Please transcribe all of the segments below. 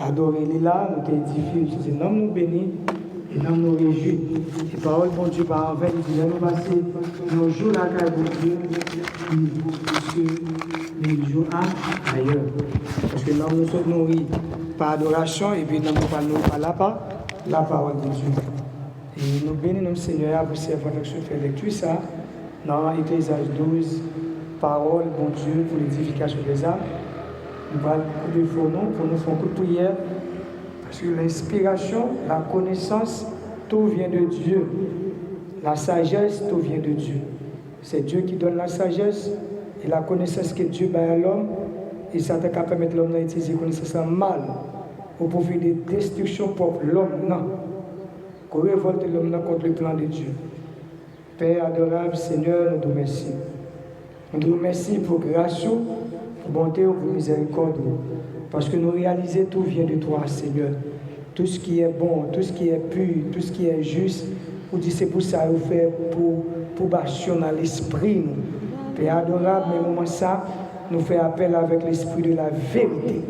adorer les là, nous t'édifier, c'est nom nous bénis et nom nous réjouis. Et parole, bon Dieu, par envers, nous allons passer nos jours à la bon Dieu, puisque les jours ailleurs. Parce que nous sommes nourris par adoration et puis nous parlons par la parole de Dieu. Et nous bénissons le Seigneur pour cette fonction de faire lecture ça dans Ecclésiaste 12, parole, bon Dieu, pour l'édification des âmes. Nous allons coup de fourneau pour nous faire un coup de prière. Parce que l'inspiration, la connaissance, tout vient de Dieu. La sagesse, tout vient de Dieu. C'est Dieu qui donne la sagesse et la connaissance que Dieu donne à l'homme. Et ça t'a qu'à permettre l'homme d'utiliser la connaissance mal au profit de destruction pour l'homme. Non. Qu'on révolte l'homme contre le plan de Dieu. Père adorable, Seigneur, nous te remercions. Nous te remercions pour grâce, pour bonté, pour miséricorde. Parce que nous réalisons tout vient de toi, Seigneur. Tout ce qui est bon, tout ce qui est pur, tout ce qui est juste, vous dites c'est pour ça, vous faites pour bâtir dans l'esprit. Nous. Père adorable, mais au moment ça, nous faisons appel avec l'esprit de la vérité,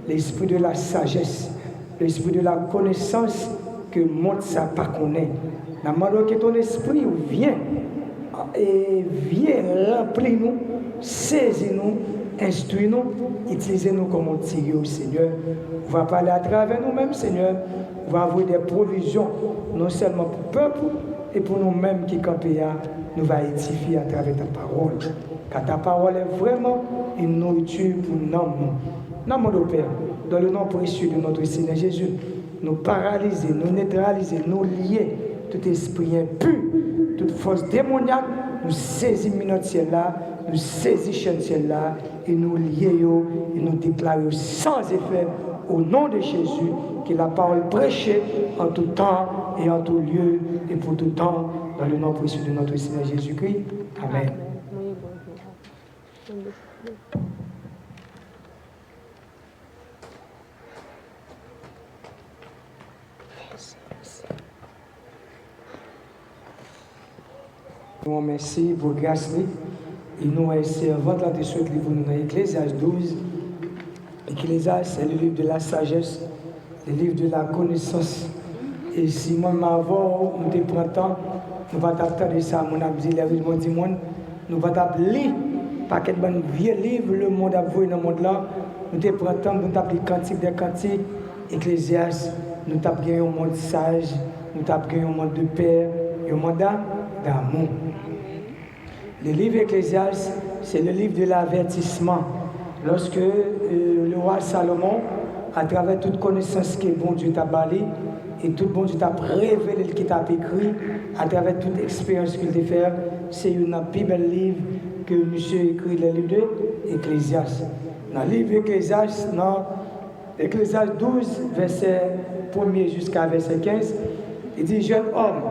l'esprit de la sagesse, l'esprit de la connaissance que le monde ne pas connaît. Nous demandons que ton esprit vienne et vienne remplir nous, saisir nous, instruire nous, utiliser nous comme on tire au Seigneur. On va parler à travers nous-mêmes, Seigneur. On va avoir des provisions, non seulement pour le peuple, et pour nous-mêmes qui campons, nous va édifier à travers ta parole. Car ta parole est vraiment une nourriture pour nous. Nom de Père, dans le nom précieux de notre Seigneur Jésus, nous paralyser, nous neutraliser, nous lier tout esprit impur, toute force démoniaque, nous saisissons notre ciel là, nous saisissons ciel là, et nous lions et nous déclarons sans effet au nom de Jésus que la parole prêchée en tout temps et en tout lieu et pour tout temps, dans le nom précieux de notre Seigneur Jésus-Christ. Amen. Nous remercions pour grâce et nous servons la dessus de livre dans Ecclésiaste 12. Ecclésiaste, c'est le livre de la sagesse, le livre de la connaissance. Et si moi, m'avons, nous te printemps, nous va t'attendre ça, mon abdi, nous va t'appeler, par quel bon vieux livre, le monde a vu dans le monde là, nous te printemps, nous t'appeler cantique des cantiques, Ecclésiaste, nous t'appeler un monde sage, nous t'appeler un monde de paix, un monde d'amour. Le livre Ecclésiaste, c'est le livre de l'avertissement. Lorsque le roi Salomon, à travers toute connaissance que bon Dieu t'a balé, et tout bon Dieu t'a révélé ce qu'il t'a écrit, à travers toute expérience qu'il t'a fait, c'est un plus bel livre que monsieur écrit, le livre de Ecclésiaste. Dans le livre Ecclésiaste, dans Ecclésiaste 12, verset 1er jusqu'à verset 15, il dit, jeune homme,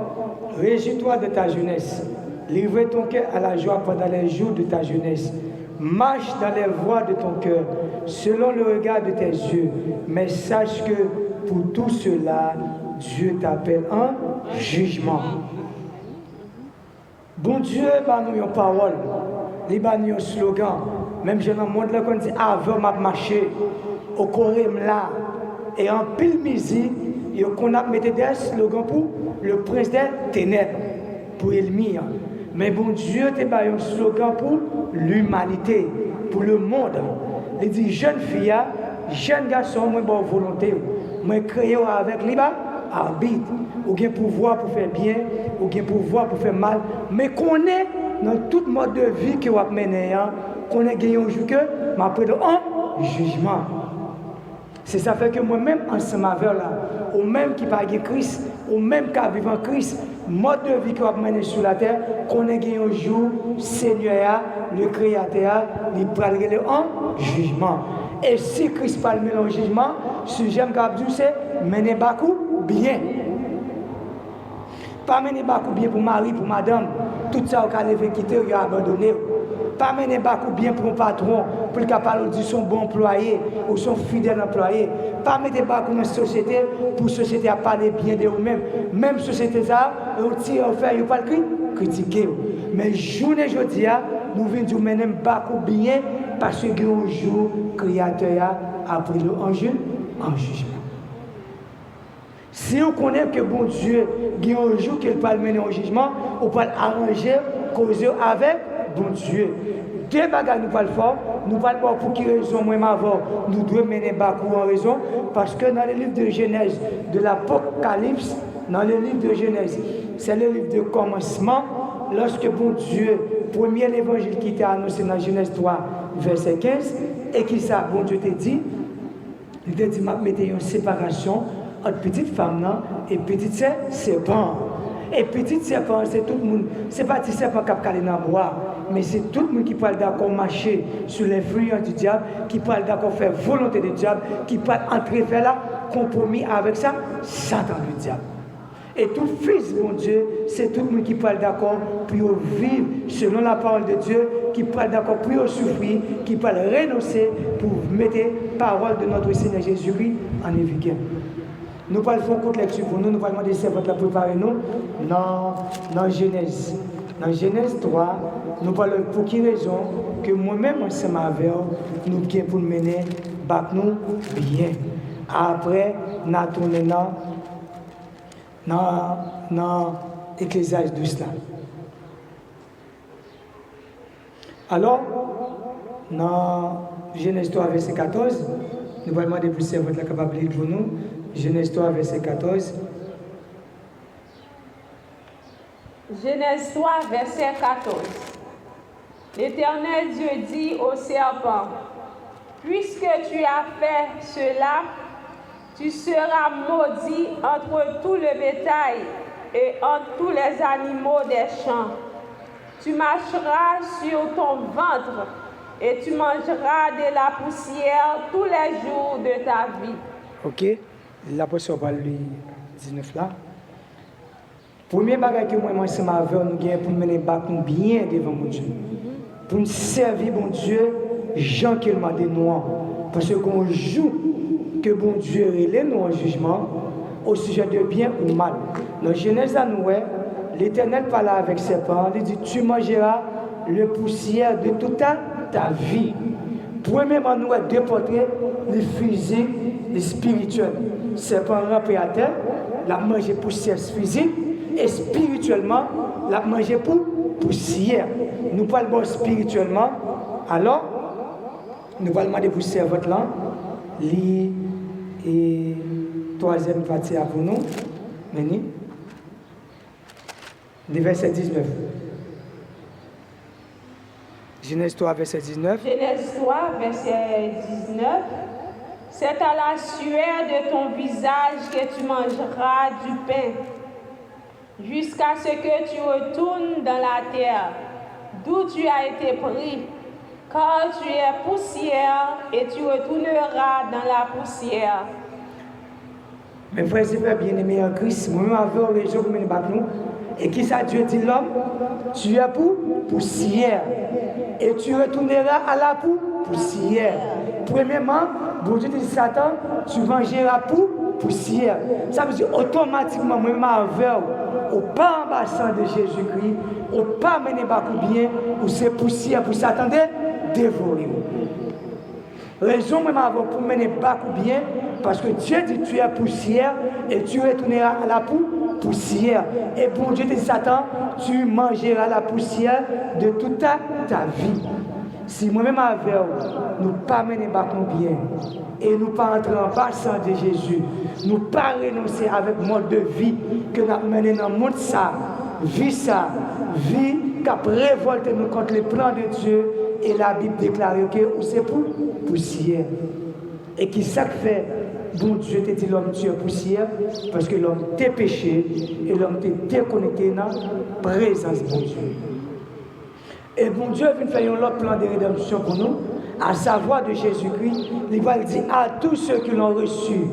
réjouis-toi de ta jeunesse. Livre ton cœur à la joie pendant les jours de ta jeunesse. Marche dans les voies de ton cœur, selon le regard de tes yeux. Mais sache que pour tout cela, Dieu t'appelle en jugement. Bon Dieu, bah nous une parole, il bah nous un slogan. Même je dans le monde là qu'on dit avant m'a marché, au Corém là, et en pile musique, et qu'on a mis des slogans pour le prince des ténèbres, pour Elmire. Mais bon Dieu, tu as un slogan pour l'humanité, pour le monde. Il dit, jeune fille, jeune garçon, moi, bonne volonté, moi, créé avec libre arbitre, ou bien pouvoir pour faire bien, ou bien pouvoir pour faire mal. Mais qu'on est dans tout mode de vie que vous avez mené, qu'on est gagné un jour que, mais après, en jugement. C'est ça fait que moi-même, ensemble avec là, au même qui parle de Christ, au même qui vit en Christ, mode de vie qu'on a mené sur la terre, qu'on ait gagné un jour, Seigneur, le Créateur, il parle en jugement. Et si Christ parle en jugement, ce que j'aime dire, c'est mener beaucoup bien. Pas mener beaucoup bien pour mari, pour madame, tout ça, on a levé quitter, il a abandonné. Pas mener beaucoup bien pour un patron, pour le capable de son bon employé ou son fidèle employé. Pas mettre beaucoup dans la société pour la société à parler bien de vous-même. Même société ça, on tire au fer, il pas le critiquer. Mais journée aujourd'hui, nous venons de mener beaucoup bien parce que un jour, le Créateur a pris le en en jugement. Si on connaît que bon Dieu, il y a un jour qu'il peut mener au jugement, on peut arranger, causer avec bon Dieu. Deux bagages nous parlons fort, nous parlons pour quelle raison, moi, avant, nous devons mener beaucoup en raison, parce que dans le livre de Genèse, de l'Apocalypse, dans le livre de Genèse, c'est le livre de commencement, lorsque bon Dieu, premier évangile qui était annoncé dans Genèse 3, verset 15, et qui ça, bon Dieu t'a dit, il t'a dit, mettez une séparation entre petite femme et petite serpent. Et petite serpent, c'est tout le monde. C'est pas petit serpent qui a calé dans le bois, mais c'est tout le monde qui parle d'accord marcher sur l'influence du diable, qui parle d'accord faire volonté du diable, qui parle entrer vers là, compromis avec ça, Satan du diable. Et tout fils, mon Dieu, c'est tout le monde qui parle d'accord pour vivre selon la parole de Dieu, qui parle d'accord pour souffrir, qui parle renoncer pour mettre la parole de notre Seigneur Jésus-Christ en évidence. Nous parlons contre lecture pour nous, nous parlons des servants pour préparer nous dans Genèse. Dans Genèse 3, nous parlons pour qui raison que moi-même, ensemble avec nous pour mener nous bien. Après, nous tournons dans Ecclésiaste 12. Alors, dans Genèse 3, verset 14, nous allons demander pour servir la capacité pour nous. Genèse 3, verset 14. Genèse 3, verset 14. L'Éternel Dieu dit au serpent, puisque tu as fait cela, tu seras maudit entre tout le bétail et entre tous les animaux des champs. Tu marcheras sur ton ventre et tu mangeras de la poussière tous les jours de ta vie. Ok, l'apôtre parle 19 là. Premier bagage que moi ensemble avec nous gagne pour mener nous bien devant mon Dieu. Pour nous servir bon Dieu, Jean qu'il m'a dit nous. Parce qu'on joue que bon Dieu relève nous en jugement au sujet de bien ou mal. Dans Genèse à nous, l'Éternel parle avec ses parents, il dit tu mangeras le poussière de toute ta vie. Premièrement, nous avons deux portraits, le physique et le spirituel. Ses parents rampés à terre, la manger poussière physique et spirituellement, la manger pour poussière. Nous parlons spirituellement, alors nous allons demander pour servir là, et troisième partie pour nous, Meni, le verset 19. Genèse 3, verset 19. Genèse 3, verset 19. C'est à la sueur de ton visage que tu mangeras du pain, jusqu'à ce que tu retournes dans la terre, d'où tu as été pris, car tu es poussière et tu retourneras dans la poussière. Mes frères et sœurs bien-aimés en Christ, moi-même avec les gens qui me battent nous, et qui ça Dieu dit l'homme, tu es poussière, et tu retourneras à la poussière. Premièrement, bon Dieu dit Satan, tu mangeras poussière. Ça veut dire automatiquement, moi-même avec au pas en bassin de Jésus-Christ, au pas mener beaucoup bien, ou c'est poussière pour Satan de dévorer. Raison même avant pour mener beaucoup bien, parce que Dieu dit tu es poussière et tu retourneras à la poussière. Et pour Dieu dit Satan, tu mangeras la poussière de toute ta vie. Si moi-même avec nous pas mener beaucoup bien et nous pas entrer en bassin de Jésus, nous pas renoncer avec mode de vie que nous avons mené dans le monde ça, vie qui a révolté nous contre les plans de Dieu. Et la Bible déclare que c'est pour poussière. Et qui ça fait, bon Dieu te dit l'homme tu es poussière, parce que l'homme t'est péché et l'homme t'est déconnecté dans la présence de bon Dieu. Et bon Dieu vient faire un autre plan de rédemption pour nous, à savoir de Jésus-Christ. Il va dire à tous ceux qui l'ont reçu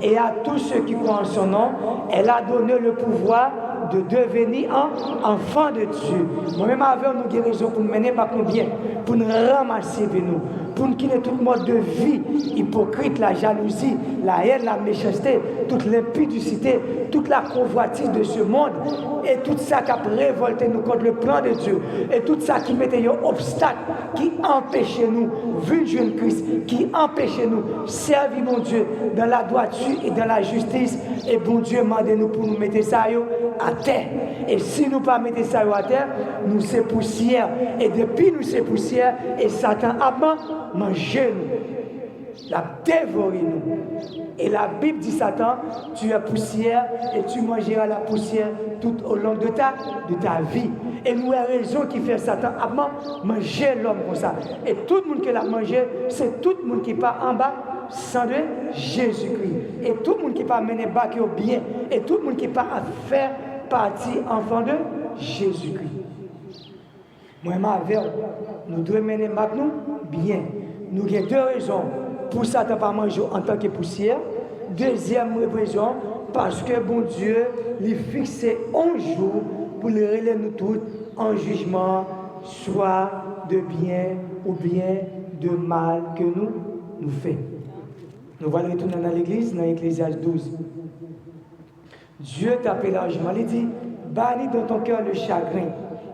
et à tous ceux qui croient en son nom, elle a donné le pouvoir de devenir un enfant de Dieu. Moi-même, avec nous guérison pour nous mener par combien, pour nous ramasser de nous, pour nous quitter tout mode de vie, hypocrite, la jalousie, la haine, la méchanceté, toute l'impudicité, toute la convoitise de ce monde, et tout ça qui a révolté nous contre le plan de Dieu, et tout ça qui mettait un obstacle, qui empêchait nous, vu le Christ, qui empêchait nous, servir mon Dieu dans la droiture et dans la justice, et bon Dieu demandez-nous pour nous mettre ça à terre. Et si nous pas mettre ça à terre, nous c'est poussière, et depuis nous c'est poussière, et Satan a mangé nous, l'a dévoré nous. Et la Bible dit Satan, tu es poussière et tu mangeras la poussière tout au long de ta vie. Et nous avons raison qui fait Satan a mangé l'homme comme ça. Et tout le monde qui l'a mangé, c'est tout le monde qui part en bas sans de Jésus-Christ. Et tout le monde qui part mener bac au bien. Et tout le monde qui part à faire partie enfant de Jésus-Christ. Moi, nous devons mener maintenant bien. Nous avons deux raisons pour Satan pas manger en tant que poussière. Deuxième raison, parce que bon Dieu lui fixé un jour pour les relayer nous tous en jugement, soit de bien ou bien de mal que nous faisons. Nous allons retourner dans l'église, dans Ecclésiaste 12. Dieu t'appelle largement, il dit, bannis dans ton cœur le chagrin,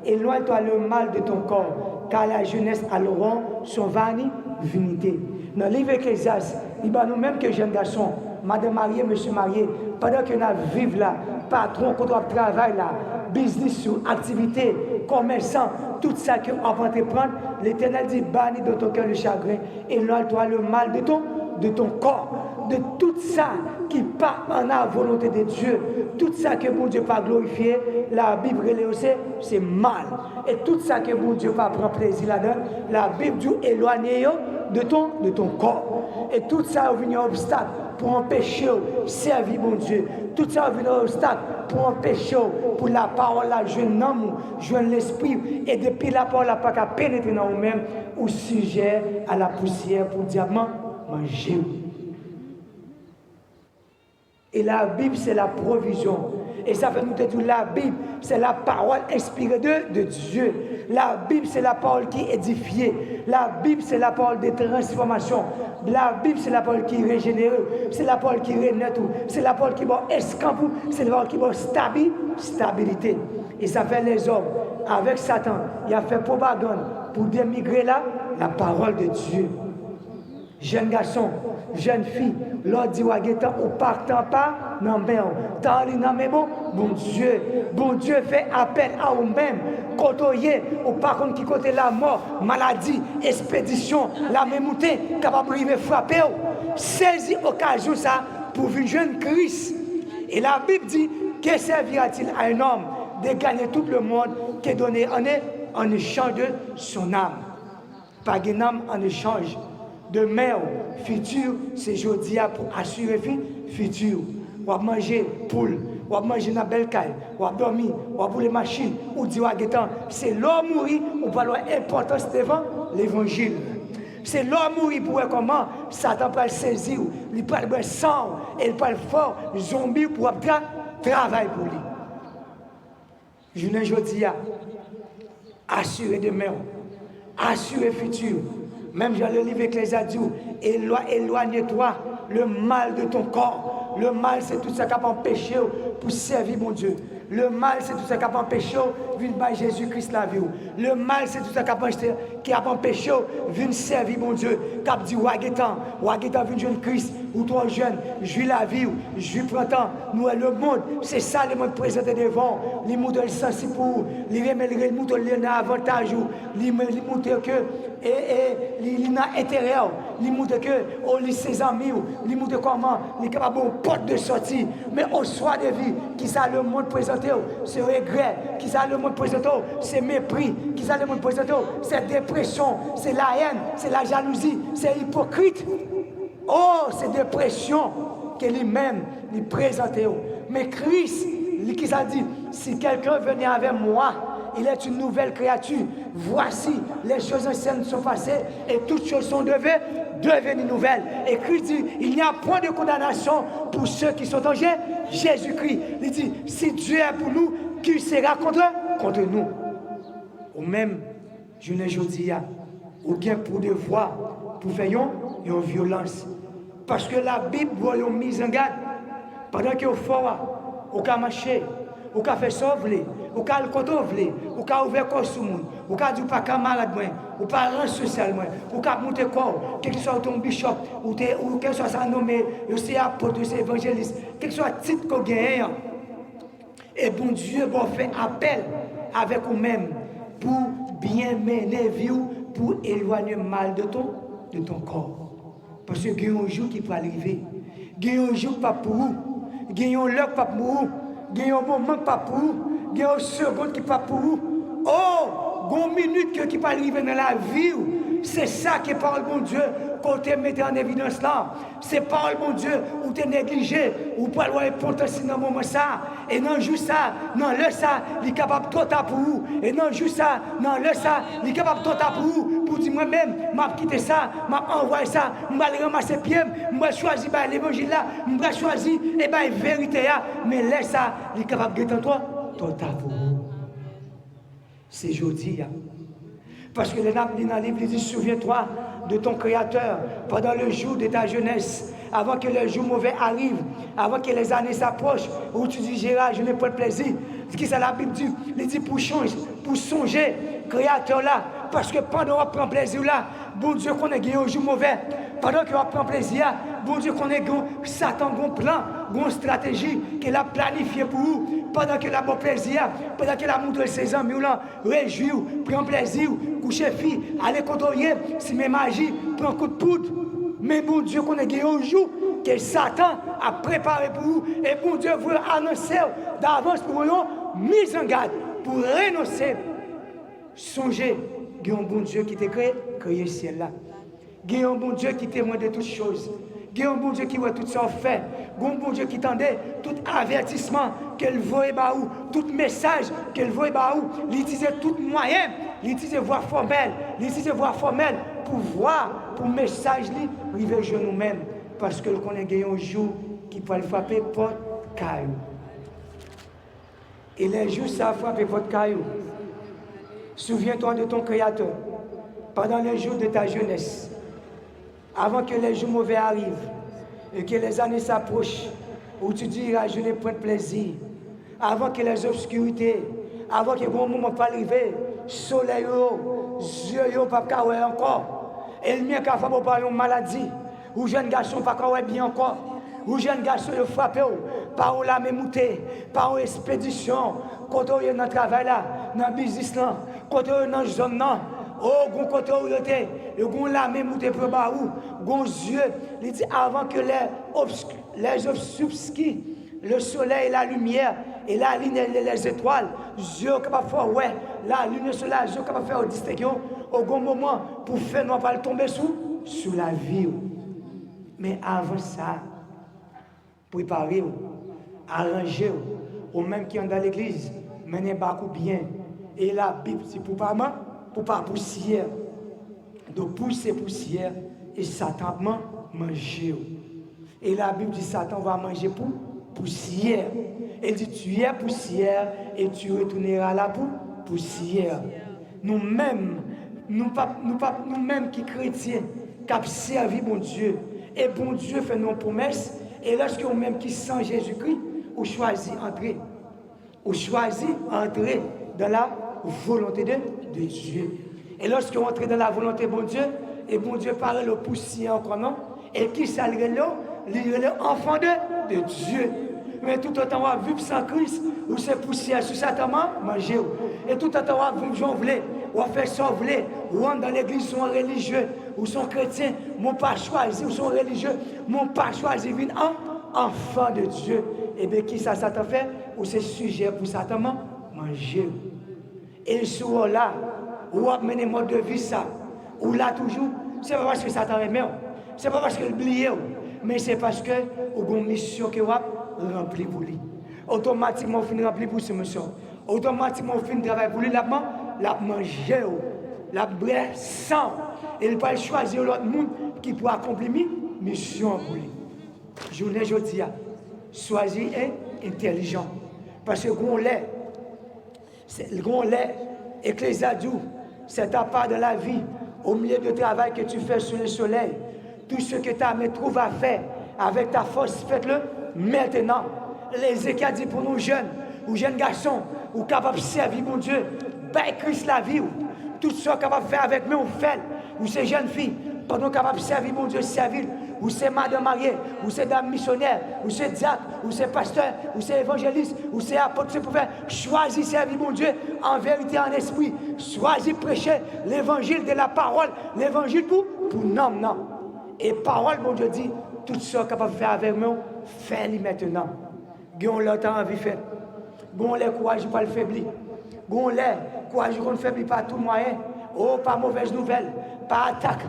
éloigne-toi le mal de ton corps, car la jeunesse allora son vanité. Dans le livre Ecclésiaste, il dit nous-mêmes que jeunes garçons, madame mariée, monsieur marié, pendant que nous vivons là, patron, contre le travail là, business sur activité, commerçant, tout ça que on va entreprendre, l'Éternel dit bannis de ton cœur le chagrin, éloigne-toi le mal de ton corps, de tout ça qui part en la volonté de Dieu, tout ça que bon Dieu pas glorifié, la Bible aussi, c'est mal. Et tout ça que bon Dieu pas prend plaisir là-dedans, la Bible dit éloigner de ton corps. Et tout ça est venu un obstacle pour empêcher de servir bon Dieu. Tout ça est venu un obstacle pour empêcher pour la parole à jeune homme, jeune l'esprit. Et depuis la parole n'a pas qu'à pénétrer dans nous-mêmes, au sujet à la poussière pour diamant manger. Et la Bible, c'est la provision. Et ça fait nous dire la Bible, c'est la parole inspirée de Dieu. La Bible, c'est la parole qui édifie. La Bible, c'est la parole de transformation. La Bible, c'est la parole qui régénère. C'est la parole qui renaît tout. C'est la parole qui va escamper. C'est la parole qui va stabilité. Et ça fait les hommes. Avec Satan, il a fait propagande pour démigrer là, la parole de Dieu. Jeune garçon, jeune fille, l'ordre dit Wagetan, ou partant pas, non, mais tant non, mais bon Dieu fait appel à vous-même, côtoyer, ou par contre qui côté la mort, maladie, expédition, la mémoutée, capable de frapper, saisis occasion ça pour une jeune Christ. Et la Bible dit, que servira-t-il à un homme de gagner tout le monde qui est donné en échange de son âme? Pas une âme en échange. Demain, futur, c'est aujourd'hui pour assurer futur. On va manger poule, on va manger dans belle caille, on va dormir, on va pour les machines, ou dire c'est l'homme mourir, on va avoir importance devant l'évangile. C'est l'homme mourir pour voir comment Satan peut le saisir, il peut le sang, et il peut le fort, zombie pour travailler pour lui. Je ne dis pas, assurer demain, assurer futur. Même dans le livre Ecclésiaste, éloigne-toi le mal de ton corps. Le mal, c'est tout ça qui a empêché pour servir mon Dieu. Le mal, c'est tout ça qui a empêché de venir par Jésus-Christ la vie. Le mal, c'est tout ça qui a empêché de venir servir mon Dieu. Cap dit Wagetan, vient jeune Christ, ou toi jeune, je vis la vie, je vis printemps. Nous, le monde, c'est ça le monde présenté devant. Les mots de l'essence pour, les mots de l'avantage, les mots que, il n'a intérieur, les mots que, ses amis, les mots de comment, les capables de porte de sortie. Mais au soir de vie, qui ça le monde présenté, c'est regret, qui ça le monde présenté, c'est mépris, qui ça le monde présenté, c'est dépression, c'est la haine, c'est la jalousie, c'est hypocrite. Oh, c'est dépression que lui-même lui présentait. Mais Christ, qui ça dit, si quelqu'un venait avec moi, il est une nouvelle créature. Voici, les choses anciennes sont passées et toutes choses sont devenues nouvelles. Et Christ dit, il n'y a point de condamnation pour ceux qui sont en Jésus-Christ. Il dit, si Dieu est pour nous, qui sera contre nous? Ou même, je ne dis pas, ou bien pour devoir pour faire une violence. Parce que la Bible doit être mise en garde. Pendant que vous fort, vous pouvez marcher, vous pouvez faire ça, vous pouvez le côté, vous pouvez ouvrir le corps sur le monde, vous pouvez dire pas malade, vous pouvez rendre social, vous pouvez monter le corps, quel que soit ton bishop, ou quel que soit sa nommé, c'est apôtre, c'est évangéliste, quel que soit le titre qu'on gagne. Et bon Dieu va faire appel avec vous-même pour bien mener vie, pour éloigner le mal de ton corps. Parce que il y a un jour qui peut arriver, il y a un jour qui pas pour vous, il y a un l'heure qui pas pour vous, il y a un moment qui pas pour vous, il y a une seconde qui pas pour vous. Oh, il y a une minute qui peut arriver dans la vie. C'est ça que parle bon Dieu quand tu mets en évidence là. C'est parole bon Dieu où tu es négligé, ou pas le potentiel dans le moment ça. Et non juste ça, non le ça, il est capable de tout pour vous. Et non juste ça, non le ça, il est capable de tout pour vous. Pour dire moi-même, m'a quitté ça, m'a envoyé ça, m'a ramasser pied, m'a choisi l'évangile là, m'a choisi et la vérité là. Mais laisse ça, il est capable de guetter toi, tout pour vous. C'est jeudi. Parce que le dans le livre, il dit, souviens-toi de ton Créateur pendant le jour de ta jeunesse, avant que le jour mauvais arrive, avant que les années s'approchent, où tu diras, je n'ai pas de plaisir. Ce qui c'est la Bible dit, il dit pour songer, Créateur là, parce que pendant qu'on prend plaisir là, bon Dieu qu'on ait gagné un jour mauvais, pendant qu'on prend plaisir, bon Dieu qu'on ait gagné, Satan a un plan, une stratégie qu'il a planifié pour vous, pendant que la bon plaisir, pendant que la montre ses amis là, réjouir, prend plaisir, coucher fille, aller côtoyer, si mes magies, prend un coup de poudre. Mais bon Dieu qu'on ait gagné un jour que Satan a préparé pour vous, et bon Dieu vous annoncer d'avance pour vous, mise en garde, pour renoncer. Songez, il y a un bon Dieu qui t'a créé le ciel là. Il y a un bon Dieu qui témoigne de toutes choses. Il y a un bon Dieu qui voit tout ça fait. Il y a un bon Dieu qui tendait tout avertissement qu'elle voit où, tout message qu'elle voit où. Il utilisait tout moyen, il utilisait voix formelle, pour voir, pour message arriver chez nous-mêmes. Parce que qu'on a gagné un jour qui peut le frapper porte caillou. Et les jours ça a frappé porte caillou. Souviens-toi de ton Créateur pendant les jours de ta jeunesse, avant que les jours mauvais arrivent et que les années s'approchent, où tu diras je n'ai point de plaisir, avant que les obscurités, avant que le bon moment pas arriver, soleil, yeux, pas de encore, et le mien qui a fait une maladie, ou jeune garçon pas bien encore. Ou jeune garçon frappé par la même montée, par une expédition, quand on est dans le travail là, dans le business là, quand on est dans la zone là, oh, quand on est, on la même montée pour baou, on yeux, il dit avant que les obscurs, le soleil, la lumière, et la lune et les étoiles, yeux capables de faire, ouais, la lune et le soleil, yeux capables de faire distinction, au bon moment, pour faire non pas tomber sous la vie. Mais avant ça, préparer, arranger, ou même qui sont dans l'église, mener beaucoup bien. Et la Bible, c'est pour pas poussière. Donc pousser poussière et Satan manger. Et la Bible dit Satan va manger pour poussière. Elle dit tu es poussière et tu retourneras là pour poussière. Nous-mêmes, nous-mêmes qui chrétiens, qui avons servi bon Dieu, et bon Dieu fait nos promesses. Et lorsque vous-même qui sent Jésus-Christ, vous choisissez entrer. Vous choisissez entrer dans la volonté de Dieu. Et lorsque vous entrez dans la volonté de bon Dieu, et bon Dieu parle le poussière encore non, et qui s'allume l'enfant de Dieu. Mais tout autant vous vivre sans Christ, ou c'est poussière sur Satan, manger. Et tout autant vous vivre, ou faire ça, ou dans l'église, sont religieux, ou sont chrétiens, mon pas choisi, ou sont religieux, mon pas choisi, vient enfant de Dieu. Et bien qui ça Satan fait, ou c'est sujet pour Satan, manger. Et souvent là, ou amener mode de vie ça, ou là toujours, c'est pas parce que Satan aime, c'est pas parce qu'il oublie, mais c'est parce que vous avez une mission que vous remplie pour lui. Automatiquement, vous finissez rempli pour ce mission. Automatiquement, vous finissez travailler pour lui, la manger, la boire sang. Et il peut choisir l'autre monde qui peut accomplir mission pour lui. Journée aujourd'hui, soyez intelligent. Parce que quand on l'est, Ecclésiastes, c'est à part de la vie, au milieu du travail que tu fais sous le soleil, tout ce que ta main trouve à faire avec ta force, faites-le maintenant. L'Ézéchiel dit pour nous jeunes, ou jeunes garçons, ou capables de servir mon Dieu, ben Christ la vie, tout ce qu'on capable de faire avec nous, on fait, ou ces jeunes filles, pendant capable de servir mon Dieu, servir, ou c'est madame mariée, ou c'est dame missionnaire, ou c'est diacre, ou c'est pasteur, ou c'est évangéliste, ou c'est apôtre, c'est prophète, choisis servir mon Dieu en vérité, en esprit, choisis prêcher l'évangile de la parole, l'évangile pour non, non. Et parole, mon Dieu dit, tout ce qu'on est capable de faire avec nous, fais-le maintenant. Gon le temps envie faire. Gon le courage pas le faiblir. Gon le courage qu'on ne faiblit pas tout moyen. Oh, pas mauvaise nouvelle, pas attaque,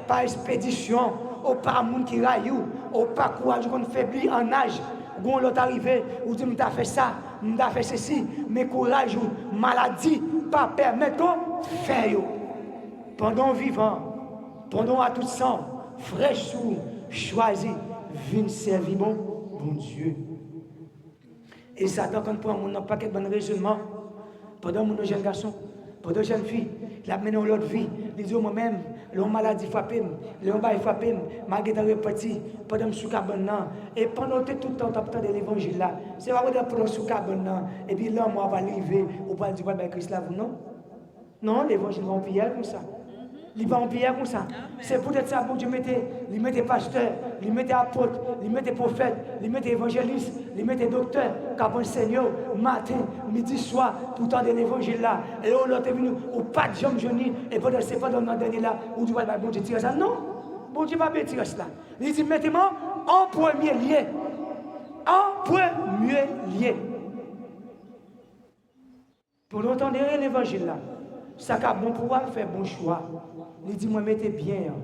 pas expédition, oh, pas monde qui raillou, oh, pas courage qu'on ne faiblit en âge. Gon l'autre arrivé, ou dit m'ta fait ça, m'ta fait ceci, mais courage ou maladie, pas permettre faire yo. Pendant vivant, pendant à tout sang, fraîche ou choisi, viens servir bon Dieu. Et Satan, quand prend mon paquet de bon raisonnement, pendant mon jeune garçon, pendant jeune fille, il a mené l'autre vie, il dit moi-même, l'homme maladie frappé, l'homme bail frappé, malgré ta reparti, pendant sous cabane, et pendant tout le temps, tu as de l'évangile là, c'est pas pendant sous cabane, et puis l'homme va arriver, ou pas dire, ben Christ là, vous non? Non, l'évangile va en prière comme ça. Il va en prière comme ça. C'est peut-être ça pour Dieu il mettait pasteur, il mettait apôtre, il mettait prophète, il mettait évangéliste, il mettait docteur, qu'après Seigneur, matin, midi, soir, pour tendre l'évangile là. Et on l'autre est venu, ou pas de jambes jeunes, et pendant c'est pas dans le dernier là, où tu vas bon Dieu tirer ça. Non, bon Dieu va bien tirer cela. Il dit, mettez-moi en premier lieu. En premier lieu. Pour entendre l'évangile là. Ça a bon pouvoir faire bon choix. Il dit, moi, mettez bien,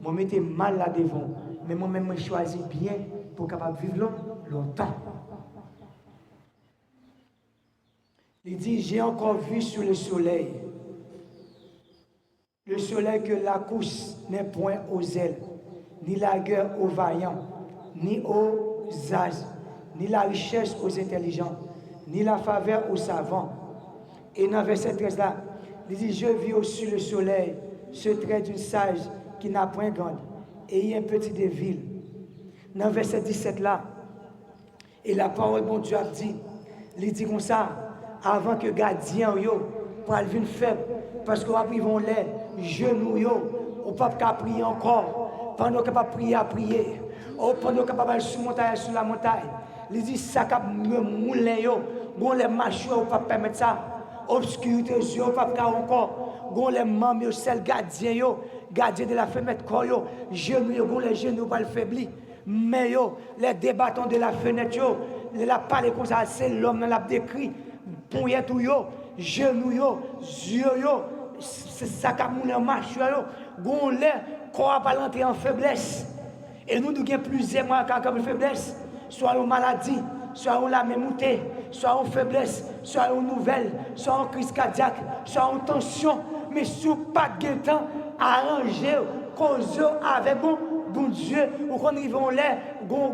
moi, mettez mal là devant, mais moi-même, je choisis bien pour capable vivre longtemps. Il dit, j'ai encore vu sur le soleil que la course n'est point aux ailes, ni la guerre aux vaillants, ni aux âges, ni la richesse aux intelligents, ni la faveur aux savants. Et dans verset 13 là, il dit, je vis au-dessus le soleil ce trait d'une sage qui n'a point grande, et y a un petit de ville. Dans verset 17 là, et la parole bon Dieu a dit, il dit comme ça, avant que gardien yo, pour aller venir faible, parce qu'on ils vont les genoux yo, on ne peut pas prier encore, pendant qu'on pas prier à prier, pendant qu'on pas aller sur la montagne, il dit ça cap me mouler yo, bon les marches on pas permettre ça. Obscurité, yo, pas encore. Gon les membres, celle gardien de la fenêtre, yo, genoux, gon les genoux pas le faibli. Mais yo, les débattants de la fenêtre, yo, la parler comme ça, c'est l'homme dans la décrit. Pouye tout yo, genoux yo, yeux yo, c'est ça qu'a moulé en marche yo. Gon les corps pas l'entrer en faiblesse. Et nous avons plusieurs mois comme faiblesse, soit en maladie, soit en la mémoutée, soit en faiblesse, soit en nouvelle, soit en crise cardiaque, soit en tension, mais sous pas de temps, arranger, causer avec bon Dieu, ou quand ils vont là, gon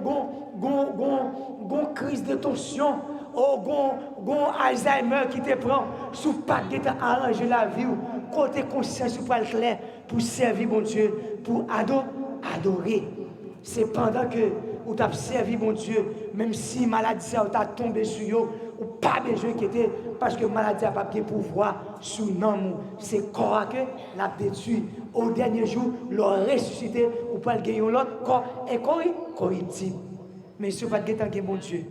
crise de tension, gon Alzheimer qui te prend, sous pas de temps, arranger la vie, côté conscience pour le clair, pour servir bon Dieu, pour adorer. C'est pendant que vous avez servi mon Dieu, même si maladie ça t'a tombé sur vous, ou pas besoin d'inquiéter, parce que maladie n'a pas de pouvoir sur nous. C'est corps que l'a détruit. Au dernier jour, le ressuscité, ou pas le gagner l'autre corps est corruptible. Mais si vous pas de bon Dieu,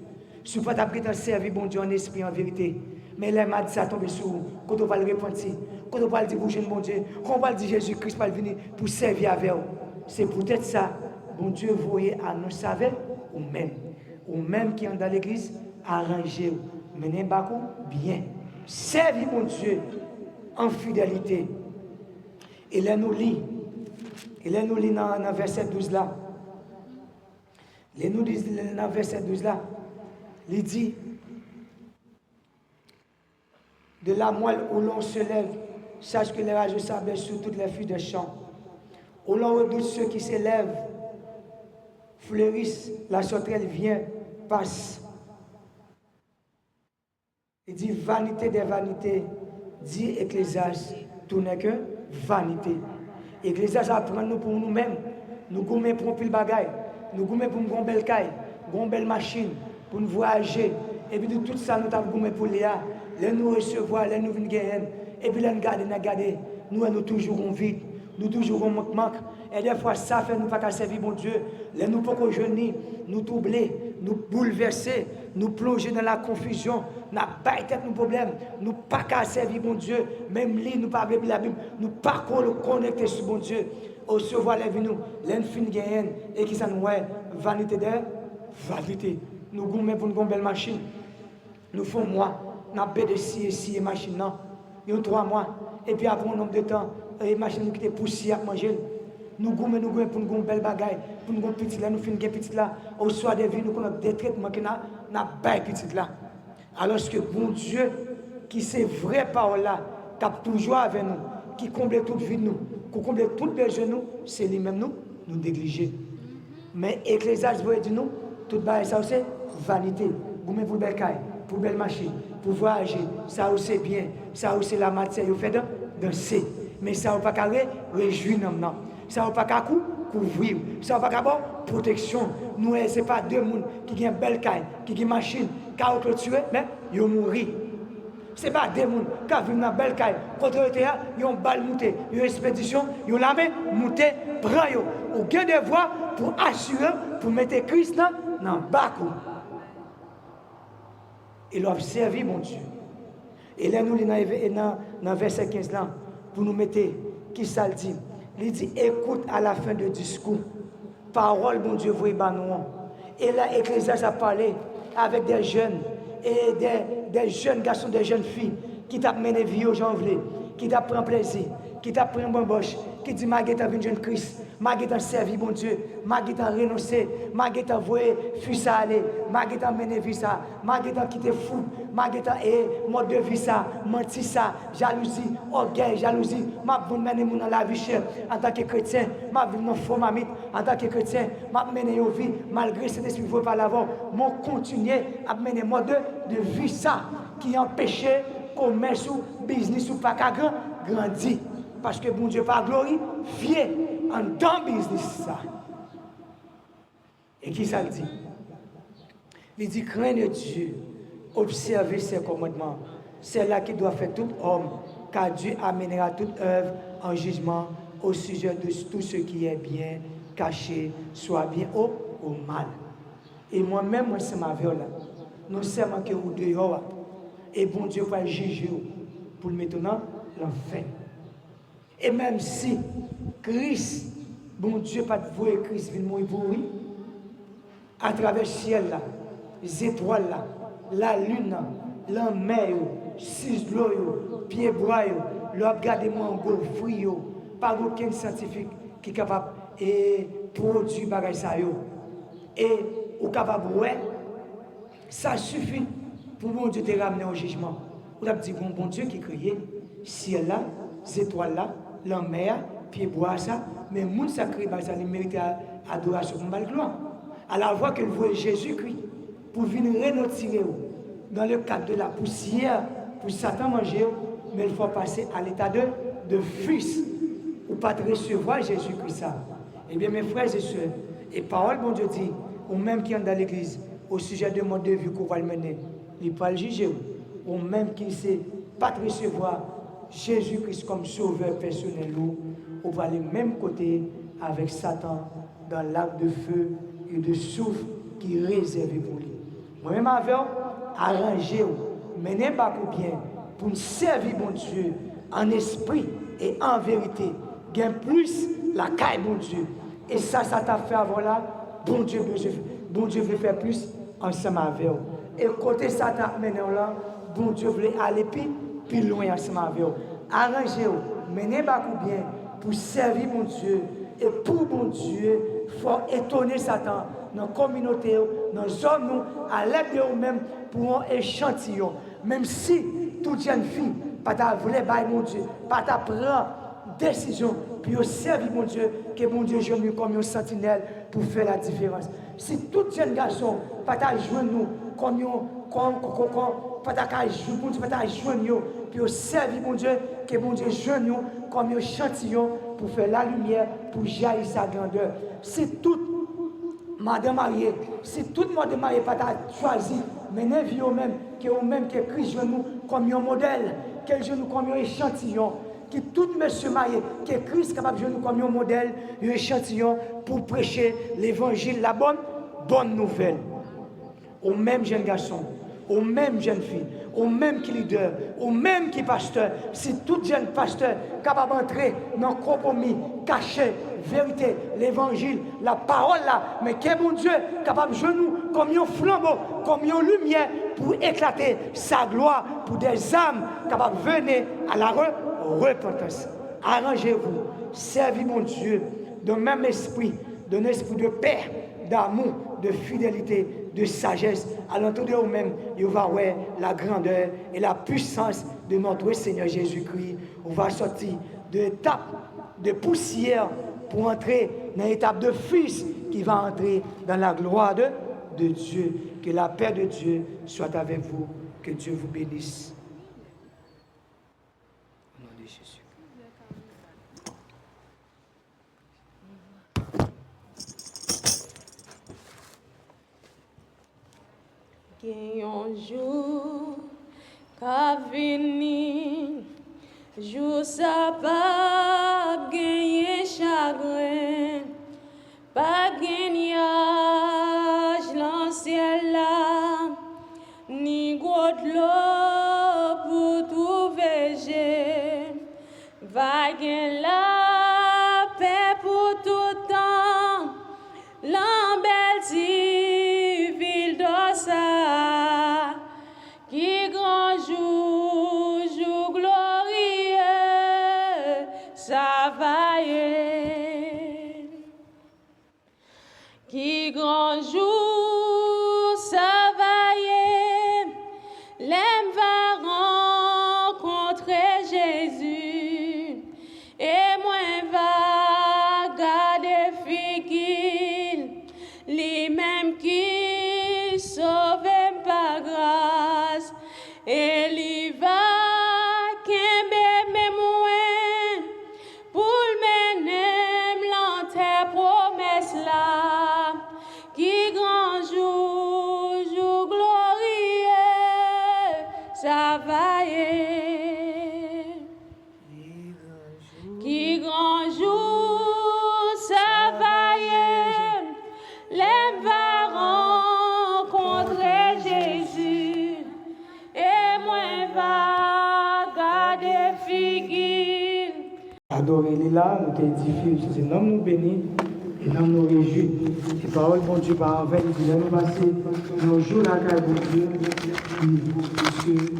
si vous pas de servir bon Dieu en esprit, en vérité, mais les maladies ça tombe sur vous, quand on va le repentir, quand on va le dire pour bon Dieu, quand on va le dire Jésus-Christ va venir pour servir avec vous. C'est peut-être ça. Bon Dieu voyait à nous savoir ou même qui est dans l'église, arrangez, menez beaucoup bien. Servez mon Dieu en fidélité. Et là nous lit dans verset 12 là. Il nous dit dans verset 12 là, il dit, de la moelle où l'on se lève, sache que les rages s'abaissent sur toutes les filles des champs. Où l'on redoute ceux qui s'élèvent, fleurissent, la sauterelle vient, passe. Il dit vanité des vanités, dit Ecclésiaste, tout n'est que vanité. L'Église apprend nous pour nous-mêmes. Nous gommons pour un pile bagaille. Nous gommons pour une belle caille, une belle machine, pour nous voyager. Et puis de tout ça, nous avons gommé pour Léa. Là, nous recevoir, là, nous venons gagner. Et puis là, nous garder. Nous toujours en vide. Nous toujours en manque. Et des fois, ça fait nous pas servir bon Dieu. Là, nous pas qu'au jeûner, nous troubler, nous bouleverser, nous plonger dans la confusion. Nous pas tête nos problèmes. Nous pas qu'à servir bon Dieu. Même lui, nous pas avec la Bible. Nous pas qu'on le connecter sur bon Dieu. Au se voir les nous, l'enfin gagne et qui ça nous ouais, vanité de vanité. Nous gommons pour une belle machine. Nous faisons mois, nous avons de si machine non. Il y a 3 mois. Et puis après un nombre de temps, les machines qui étaient poussées à manger. Nous gommons pour une belle bagaille, pour une petite là, nous faisons une petite là. Au soir des vies, nous avons des traitements qui n'a pas petite là. Alors que bon Dieu, qui c'est vraie parole là, qui a toujours avec nous, qui comble toute vie de nous, qui comble toute besoin de nous, c'est lui-même nous négliger. Mais Ecclésiaste veut dire nous, tout ça c'est vanité. Vous mettez pour belle caille, pour belle machine, pour voyager, ça c'est bien, ça c'est la matière, vous faites danser. Mais ça ne va pas réjouir non. Ça ne va pas couvrir, ça ne va pas protection. Nous, ce n'est pas 2 personnes qui ont une belle caille, qui ont une machine, qui ont clôturé, mais ils ont mouru. Ce n'est pas 2 personnes qui ont une belle caille, quand ils ont une balle montée, ils ont une expédition, ils ont la main montée, prend yo. Ou bien des voies pour assurer, pour mettre Christ dans le bac. Ils ont servi, mon Dieu. Et là, nous, dans verset 15, là, pour nous mettre, qui ça le dit? Il dit, écoute à la fin du discours. Parole, mon Dieu, vous et nous. Et là, Ecclésiaste a parlé avec des jeunes, et des jeunes garçons, des jeunes filles, qui t'a mené vie aux gens, qui t'a pris plaisir, qui t'a pris un bon boche, qui dit, ma guette a vu jeune Christ, ma guette a servi, mon Dieu, ma guette a renoncé, ma guette a voué, fui ça aller, ma guette a mené vie ça, ma guette a quitté fou, ma guette a mode de vie ça, menti ça, jalousie, orgueil, jalousie, ma bonne mené dans la vie chère, en tant que chrétien, ma vie dans faux mamite, en tant que chrétien, ma mené au vie, malgré cet esprit veut pas l'avoir, mon continuer à mener mode de vie ça, qui empêchait commerce ou business ou pas qu'à grandir. Parce que bon Dieu pas glorifié en dans business ça. Et qui ça le dit? Il dit craignez Dieu, observez ses commandements. C'est là qui doit faire tout homme, car Dieu amènera toute œuvre en jugement au sujet de tout ce qui est bien caché, soit bien ou mal. Et moi-même, moi c'est ma vie là. Nous sommes que vous dehors. Et bon Dieu va juger pour maintenant l'enfer. Et même si Christ, bon Dieu, pas de voir Christ vient mourir pour lui, à travers le ciel là, les étoiles là, la lune, la mer, 6 de l'eau, pieds bois, le regardez-moi en gros fruit, pas aucun scientifique qui est capable de produire bagay ça yo. Et ou capable ouais, ça suffit pour bon Dieu te ramener au jugement. Ou a dit bon Dieu qui créé ciel là, les étoiles là, la mer, pieds bois ça, mais moun sacré ça il mérite adoration pour mal gloire. À la voix que voit Jésus-Christ pour venir retirer dans le cadre de la poussière pour Satan manger, mais il faut passer à l'état de fils ou pas de recevoir Jésus-Christ ça. Eh bien mes frères et sœurs, et parole bon Dieu dit, ou même qui est dans l'église, au sujet de mode de vie qu'on va le mener, il peut le juger, ou même qui ne sait pas de recevoir Jésus-Christ comme sauveur personnel, on va aller même côté avec Satan dans l'arc de feu et de souffle qui est réservé pour lui. Moi-même, avec arranger, mener pas bien pour nous servir mon Dieu en esprit et en vérité. Gain plus la caille mon Dieu. Et ça t'a fait avant là, bon Dieu veut faire plus ensemble avec vous. Et côté ça t'a mené là, bon Dieu veut aller plus loin ensemble avec vous. Arrangez-vous, menez pas bien pour servir mon Dieu. Et pour mon Dieu, il faut étonner Satan dans la communauté, dans les hommes, à l'aide de vous-même pour un échantillon. Même si toute jeune fille, pas ta voulait bailler mon Dieu, pas ta prendre décision, puis au servir mon Dieu, que mon Dieu joue nous comme un sentinelle pour faire la différence. Si tout jeune garçon, pas ta jouer nous comme pas jouer, bon Dieu, pas joindre, puis servir, bon Dieu, que bon Dieu joigne comme un échantillon pour faire la lumière, pour jaillir sa grandeur. C'est tout, madame mariée, c'est tout madame mariée, pas choisi, mais ne vie au même, que Christ joue nous comme un modèle, qu'elle joue nous comme un échantillon. Que tout monsieur marié, que Christ est capable de jouer nous comme un modèle, un échantillon pour prêcher l'évangile, la bonne nouvelle. Aux mêmes jeunes garçons, aux mêmes jeunes filles, aux mêmes qui leaders, aux mêmes qui pasteurs. Si tout jeune pasteur capable d'entrer dans le compromis, caché, vérité, l'évangile, la parole là, mais que bon Dieu capable de jouer nous comme un flambeau, comme une lumière pour éclater sa gloire, pour des âmes capables de venir à la repentance. Arrangez-vous, servez mon Dieu dans le même esprit, d'un esprit de paix, d'amour, de fidélité, de sagesse. À l'entour de vous-même, vous va voir la grandeur et la puissance de notre Seigneur Jésus-Christ. On va sortir de l'étape de poussière pour entrer dans l'étape de fils qui va entrer dans la gloire de Dieu. Que la paix de Dieu soit avec vous. Que Dieu vous bénisse. Au nom de Jésus. Un jour qu'a venu, jour ça pas gagner chagrin, pas gagnage dans ciel là, ni gros de l'eau pour trouver j'ai, va gagner la paix pour tout temps, l'embellie ville d'Ossa. Qui grand jour, jour glorieux, ça va y être. Qui grand jour, ça va y être. L'homme va rencontrer Jésus. Et moi va garder figil, les mêmes qui sauvent par grâce. Et il va qu'aimer mes moins pour mener l'enterre promesse là. Qui grand jour, jour glorieux, ça va y être. Qui grand jour, ça va y être. Les va rencontrer Jésus. Et moi va garder figure. Adorer les là, nous t'édifions, c'est nom nous bénis et nom nous réjouit. Et parole, bon Dieu, par envers, nous allons passer nos jours là, car bon Dieu, puisque